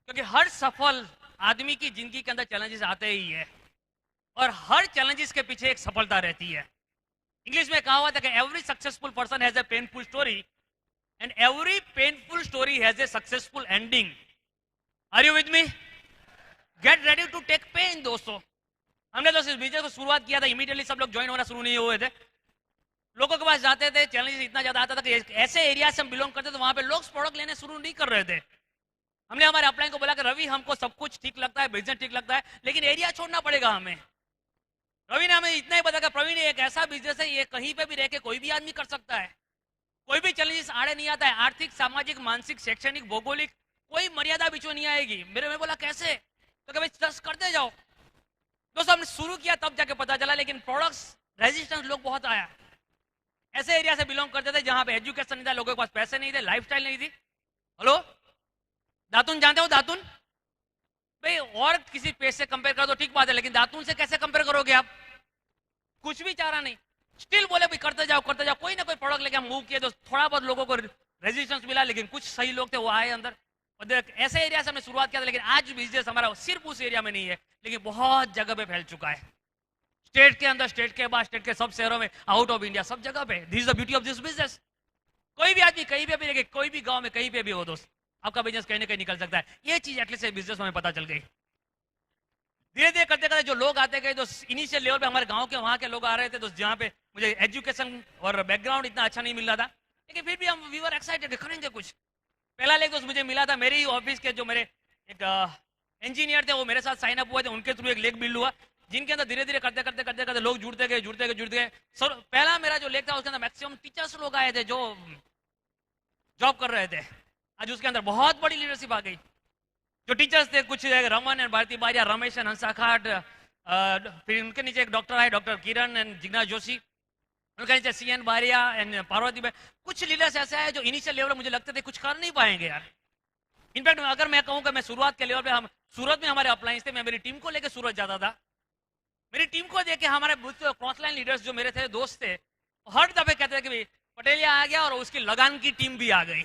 क्योंकि हर सफल आदमी की जिंदगी के अंदर चैलेंजेस आते ही है और हर चैलेंजेस के पीछे एक सफलता रहती है। इंग्लिश में कहा हुआ था कि every successful person has a painful story and every painful story has a successful ending. Are you with me? Get ready to take pain दोस्तों। हमने तो इस बिजनेस को शुरुआत किया था, इमीडिएटली सब लोग ज्वाइन होना शुरू नहीं हुए थे, लोगों के पास जाते थे, चैलेंजेस इतना ज्यादा आता था कि ऐसे एरिया से हम बिलोंग करते थे वहां पे लोग प्रोडक्ट लेने शुरू नहीं कर रहे थे। हमने हमारे अपलाइन को बोला कि रवि हमको सब कुछ ठीक लगता है, बिजनेस ठीक लगता है, लेकिन एरिया छोड़ना पड़ेगा हमें। रवि ने हमें इतना ही बताया कि प्रवीण एक ऐसा बिजनेस है, ये कहीं पे भी रह के कोई भी आदमी कर सकता है, कोई भी चैलेंजेस आड़े नहीं आता है, आर्थिक, सामाजिक, मानसिक, शैक्षणिक, भौगोलिक कोई मर्यादा बीच में नहीं आएगी। मैं बोला कैसे? तो भाई ट्रस्ट करते जाओ। दोस्तों हमने शुरू किया तब जाके पता चला, लेकिन प्रोडक्ट्स रेजिस्टेंस लोग बहुत आया। ऐसे एरिया से बिलोंग करते थे जहां पे एजुकेशन नहीं था, लोगों के पास पैसे नहीं थे, लाइफस्टाइल नहीं थी। हेलो दातुन जानते हो? दातुन भाई और किसी पेज से कंपेयर करो तो ठीक बात है, लेकिन दातुन से कैसे कंपेयर करोगे आप? कुछ भी चारा नहीं, स्टिल बोले भाई करते जाओ करते जाओ। कोई ना कोई प्रोडक्ट लेके हम मूव किए तो थोड़ा बहुत लोगों को रेजिस्टेंस मिला, लेकिन कुछ सही लोग थे वो आए अंदर। और ऐसे एरिया से हमने शुरुआत किया था, लेकिन आज बिजनेस हमारा सिर्फ उस एरिया में नहीं है, लेकिन बहुत जगह पे फैल चुका है, स्टेट के अंदर, स्टेट के बाहर, स्टेट के सब शहरों में, आउट ऑफ इंडिया, सब जगह पे। This is the beauty of this business. कोई भी आदमी कहीं पे भी देखे, कोई भी गांव में कहीं पे भी हो दोस्त, आपका बिजनेस कहीं ना कहीं निकल सकता है। ये चीज एटलीस्ट बिजनेस में पता चल गई। धीरे धीरे करते करते जो लोग आते गए दोस्त, इनिशियल लेवल पे हमारे गांव के वहां के लोग आ रहे थे दोस्त, जहाँ पे मुझे एजुकेशन और बैकग्राउंड इतना अच्छा नहीं मिल रहा था, लेकिन फिर भी हम वी वर एक्साइटेड करेंगे कुछ। पहला लेख दोस्त मुझे मिला था, मेरे ही ऑफिस के जो मेरे एक इंजीनियर थे, वो मेरे साथ साइन अप हुए थे, उनके थ्रू एक लेख बिल्ड हुआ, जिनके अंदर धीरे धीरे करते करते करते करते लोग जुड़ते गए। सर पहला मेरा जो लेख था उसके अंदर मैक्सिमम टीचर्स लोग आए थे जो जॉब कर रहे थे। आज उसके अंदर बहुत बड़ी लीडरशिप आ गई। जो टीचर्स थे कुछ रमन एंड भारती बारिया, रमेश एंड हंसा खाट, फिर उनके नीचे एक डॉक्टर आए, डॉक्टर किरण एंड जिग्ना जोशी, उनके नीचे CN बारिया एंड पार्वती भाई। कुछ लीडर्स ऐसे आए जो इनिशियल लेवल मुझे लगते थे कुछ कर नहीं पाएंगे यार। इनफैक्ट अगर मैं कहूँ कि मैं शुरुआत के लेवल पे, हम सूरत में हमारे अप्लायंस थे, मैं मेरी टीम को लेकर सूरत जाता था। मेरी टीम को देख के हमारे क्रॉस लाइन लीडर्स जो मेरे थे, दोस्त थे, हर दफे कहते थे कि भाई पटेलिया आ गया और उसकी लगान की टीम भी आ गई।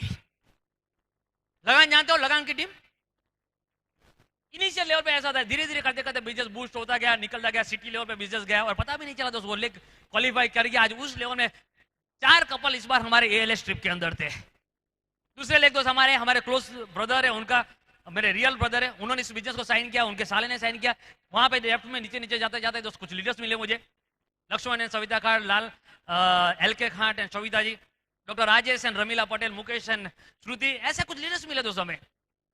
लगान जानते हो, लगान की टीम। इनिशियल लेवल पे ऐसा था, धीरे धीरे करते करते बिजनेस बूस्ट होता गया, निकलता गया, सिटी लेवल पे बिजनेस गया और पता भी नहीं चला दोस्त वो लेग क्वालिफाई कर गया। आज उस लेवल में 4 कपल इस बार हमारे ALS ट्रिप के अंदर थे। दूसरे लेग दोस्त हमारे क्लोज ब्रदर है, उनका मेरे रियल ब्रदर है, उन्होंने इस बिजनेस को साइन किया, उनके साले ने साइन किया। वहां पे लेफ्ट में नीचे नीचे जाते जाते दोस्त कुछ लीडर्स मिले मुझे, Lakshman and Savita Khat, Lal LK Khat and Savita ji, doctor Rajesh and Ramila Patel, Mukesh and Shruti, ऐसे कुछ लीडर्स मिले दोस्तों हमें।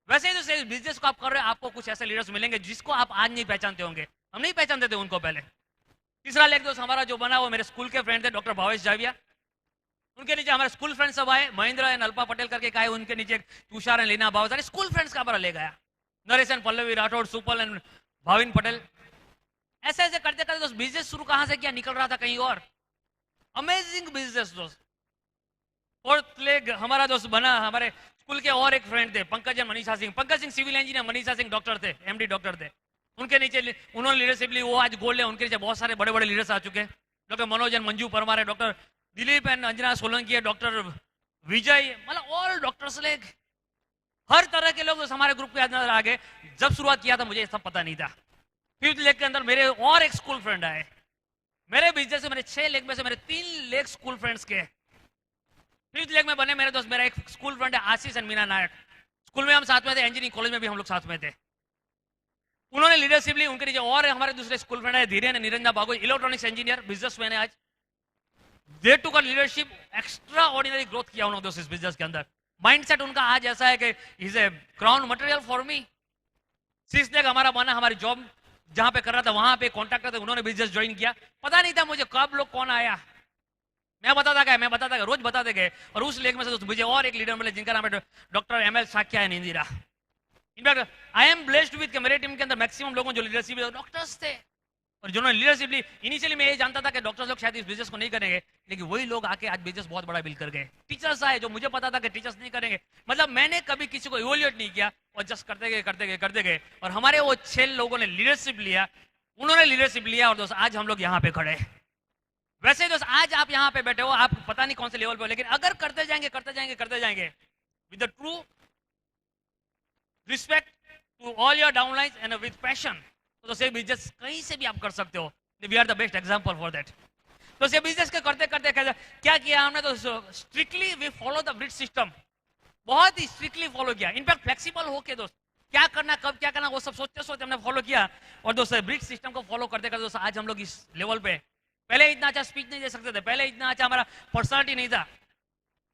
वैसे ही तो बिजनेस को आप कर रहे हो, आपको कुछ ऐसे लीडर्स मिलेंगे जिसको आप आज नहीं पहचानते होंगे, हम नहीं पहचानते थे उनको पहले। तीसरा लेख दोस्त हमारा जो बना वो मेरे स्कूल के फ्रेंड थे, डॉक्टर भावेश जाविया, उनके नीचे हमारे स्कूल फ्रेंड सब आए, महेंद्र एंड अल्पा पटेल करके आए, उनके नीचे तुषार एंड लीना भाव, सारे स्कूल फ्रेंड्स का हमारा ले गया, नरेश एंड पल्लवी राठौड़, सुपल एंड भाविन पटेल। ऐसे ऐसे करते करते दोस्त बिजनेस शुरू कहां से किया, निकल रहा था कहीं और। अमेजिंग बिजनेस दोस्त। फोर्थ लेग हमारा दोस्त बना हमारे स्कूल के और एक फ्रेंड थे, Pankaj and Manisha Singh. Pankaj Singh civil engineer, Manisha Singh doctor थे, MD डॉक्टर थे। उनके नीचे उन्होंने लीडरशिप ली, वो आज गोल्ड है, उनके नीचे बहुत सारे बड़े बड़े लीडर्स आ चुके हैं। डॉक्टर मनोज एंड मंजू परमार है, डॉक्टर दिलीप एंड अंजना सोलंकी है, डॉक्टर विजय, मतलब ऑल डॉक्टर्स लेग, हर तरह के लोग हमारे ग्रुप के अंदर आ गए। जब शुरुआत किया था मुझे सब पता नहीं था। फिफ्थ लेग के अंदर मेरे और एक स्कूल फ्रेंड आए। मेरे बिजनेस से मेरे 6 लेग में से मेरे 3 लेग स्कूल फ्रेंड्स के। फिफ्थ लेग में बने मेरे दोस्त, मेरा एक स्कूल फ्रेंड है आशीष एंड मीना नायक, स्कूल में हम साथ में थे, इंजीनियरिंग कॉलेज में भी हम लोग साथ में थे। उन्होंने लीडरशिप ली, उनके नीचे और हमारे दूसरे स्कूल फ्रेंड है धीरेन एंड निरंजन बागो, इलेक्ट्रॉनिक्स इंजीनियर, बिजनेसमैन है आज। दे टुक लीडरशिप, एक्स्ट्रा ऑर्डिनरी ग्रोथ किया उन्होंने दोस्त इस बिजनेस के अंदर। माइंडसेट उनका आज ऐसा है कि is a crown material for me. Six leg हमारा बना, हमारी जॉब जहां पे कर रहा था वहां पे कॉन्ट्रैक्टर थे, उन्होंने बिजनेस ज्वाइन किया। पता नहीं था मुझे कब लोग कौन आया, मैं बताता गया, रोज बताते गए। और उस लेग में से मुझे और एक लीडर मिले जिनका नाम है doctor ML Sakhya and Indira. In fact I am blessed with कि मेरे टीम के अंदर मैक्सिमम लोगों जो लीडरशिप डॉक्टर्स थे, और जिन्होंने लीडरशिप ली। इनिशियली मैं ये जानता था कि डॉक्टर्स लोग शायद इस बिजनेस को नहीं करेंगे, लेकिन वही लोग आके आज बिजनेस बहुत बड़ा बिल्ड कर गए। टीचर्स आए जो मुझे पता था कि टीचर्स नहीं करेंगे, मतलब मैंने कभी किसी को इवोल्यूट नहीं किया, और जस्ट करते गए और हमारे वो 6 लोगों ने लीडरशिप लिया, उन्होंने लीडरशिप लिया, और दोस्त आज हम लोग यहाँ पे खड़े हैं। वैसे दोस्त आज आप यहाँ पे बैठे हो, आप पता नहीं कौन से लेवल पे हो, लेकिन अगर करते जाएंगे with the true respect to all your downlines and with passion, तो ये बिजनेस कहीं से भी आप कर सकते हो। We are the best example for that. तो ये बिजनेस के करते क्या किया हमने, तो strictly we follow the bridge system, बहुत ही स्ट्रिक्टली फॉलो किया। इनफैक्ट फ्लेक्सिबल होके दोस्त क्या करना, कब क्या करना, वो सब सोचते हमने फॉलो किया। और दोस्तों ब्रिज सिस्टम को फॉलो करते दोस्तों आज हम लोग इस लेवल पे। पहले इतना अच्छा स्पीच नहीं दे सकते थे, पहले इतना अच्छा हमारा पर्सनालिटी नहीं था।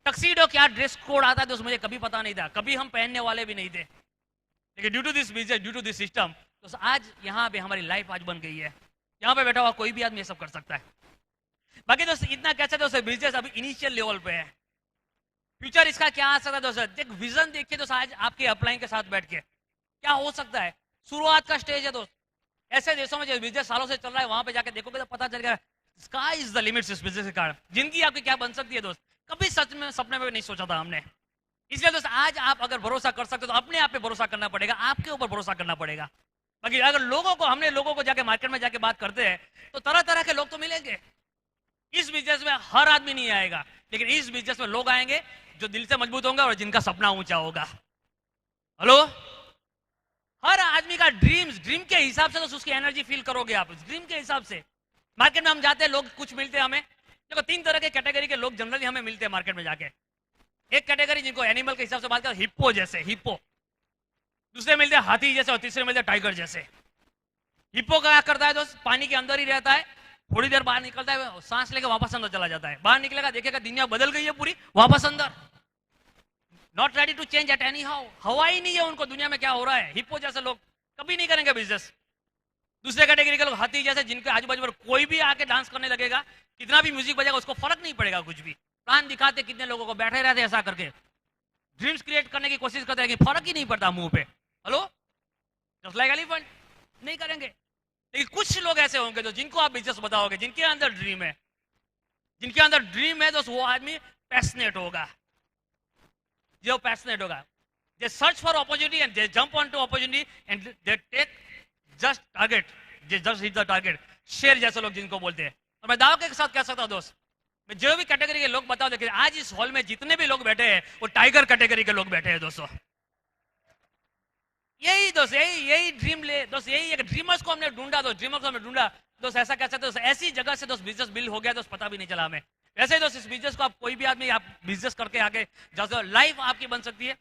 टक्सीडो क्या ड्रेस कोड आता है दोस्त मुझे कभी पता नहीं था, कभी हम पहनने वाले भी नहीं थे, लेकिन due to this business, due to this system, तो आज यहाँ पे हमारी लाइफ आज बन गई है। यहाँ पे बैठा हुआ कोई भी आदमी ये सब कर सकता है। बाकी दोस्त इतना कैसे दोस्त बिजनेस अभी इनिशियल लेवल पे है, फ्यूचर इसका क्या आ सकता है दोस्त, एक विजन देखिए दोस्त आज आपके अपलाइन के साथ बैठ के क्या हो सकता है। शुरुआत का स्टेज है दोस्त, ऐसे देशों में जो बिजनेस सालों से चल रहा है वहां पे जाके देखोगे तो पता चलेगा स्काई इज द लिमिट्स इस बिजनेस के कारण। जिंदगी आपकी क्या बन सकती है दोस्त, कभी सच में सपने में भी नहीं सोचा था हमने। इसलिए दोस्त आज आप अगर भरोसा कर सकते हो तो अपने आप पे भरोसा करना पड़ेगा, आपके ऊपर भरोसा करना पड़ेगा। बाकी अगर हमने लोगों को जाके मार्केट में जाके बात करते हैं तो तरह तरह के लोग तो मिलेंगे। इस बिजनेस में हर आदमी नहीं आएगा, लेकिन इस बिजनेस में लोग आएंगे जो दिल से मजबूत होंगे और जिनका सपना ऊंचा होगा। हेलो, हर आदमी का का ड्रीम के हिसाब से तो उसकी एनर्जी फील करोगे आप, ड्रीम के हिसाब से। मार्केट में हम जाते हैं, लोग कुछ मिलते हैं हमें। देखो 3 तरह के कैटेगरी के लोग जनरली हमें मिलते हैं मार्केट में जाके। एक कैटेगरी जिनको एनिमल के हिसाब से बात करते हैं, हिप्पो जैसे, हिप्पो। दूसरे मिलते हैं हाथी जैसे, और तीसरे मिलते हैं टाइगर जैसे। हिप्पो क्या करता है दोस्त, पानी के अंदर ही रहता है, थोड़ी देर बाहर निकलता है, सांस लेके वापस अंदर चला जाता है। बाहर निकलेगा, देखेगा दुनिया बदल गई है पूरी, वापस अंदर। Not ready to change at anyhow, हवा ही नहीं है उनको दुनिया में क्या हो रहा है। हिप्पो जैसे लोग कभी नहीं करेंगे बिजनेस। दूसरे कैटेगरी के लोग हाथी जैसे, जिनके आजू बाजू पर कोई भी आके डांस करने लगेगा, कितना भी म्यूजिक बजेगा, उसको फर्क नहीं पड़ेगा कुछ भी। प्लान दिखाते कितने लोगों को, बैठे रहते ऐसा करके, ड्रीम्स क्रिएट करने की कोशिश करते हैं कि फर्क ही नहीं पड़ता मुंह पे। हेलो, जस्ट लाइक एलिफेंट, नहीं करेंगे। लेकिन कुछ लोग ऐसे होंगे जो जिनको आप बिजनेस बताओगे, जिनके अंदर ड्रीम है, जिनके अंदर ड्रीम है, तो वो आदमी पैशनेट होगा। जो पैशनेट होगा, they search for opportunity and they jump onto opportunity and they take just target, they just hit the target। शेर जैसे लोग जिनको बोलते हैं। और मैं दाव के साथ कह सकता हूं दोस्त, मैं जो भी कैटेगरी के लोग बताओ, देखिए आज इस हॉल में जितने भी लोग बैठे हैं वो टाइगर कैटेगरी के लोग बैठे हैं दोस्तों। यही दोस्त, यही ड्रीम ले दोस्त, यही एक ड्रीमर्स को हमने ढूंढा दोस्त, ड्रीमर्स को हमने ढूंढा दोस्त। ऐसा कह सकते हो, ऐसी जगह से दोस्त बिजनेस बिल्ड हो गया दोस्त, पता भी नहीं चला हमें। वैसे ही दोस्त इस बिजनेस को आप कोई भी आदमी आप बिजनेस करके आगे जैसे लाइफ आपकी बन सकती है।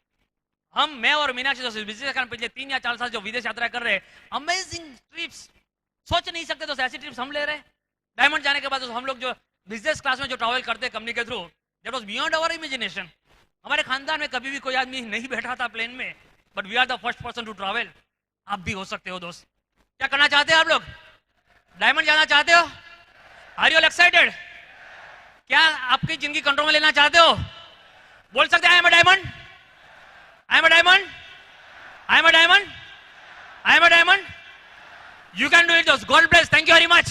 मैं और मीनाक्षी दोस्त बिजनेस के कारण पिछले 3 या 4 साल जो विदेश यात्रा कर रहे हैं, अमेजिंग ट्रिप्स, सोच नहीं सकते दोस्त ऐसी ट्रिप्स हम ले रहे हैं। डायमंड जाने के बाद हम लोग जो बिजनेस क्लास में जो ट्रैवल करते हैं कंपनी के through, that was beyond our imagination. हमारे खानदान में कभी भी कोई आदमी नहीं बैठा था प्लेन में, but we are the first person to travel. आप भी हो सकते हो दोस्त। क्या करना चाहते हैं आप लोग? डायमंड जाना चाहते हो? Are you all excited? क्या आपकी जिंदगी कंट्रोल में लेना चाहते हो? बोल सकते हैं I am a diamond, I am a diamond, I am a diamond, I am a diamond. You can do it दोस्त। God bless, thank you very much.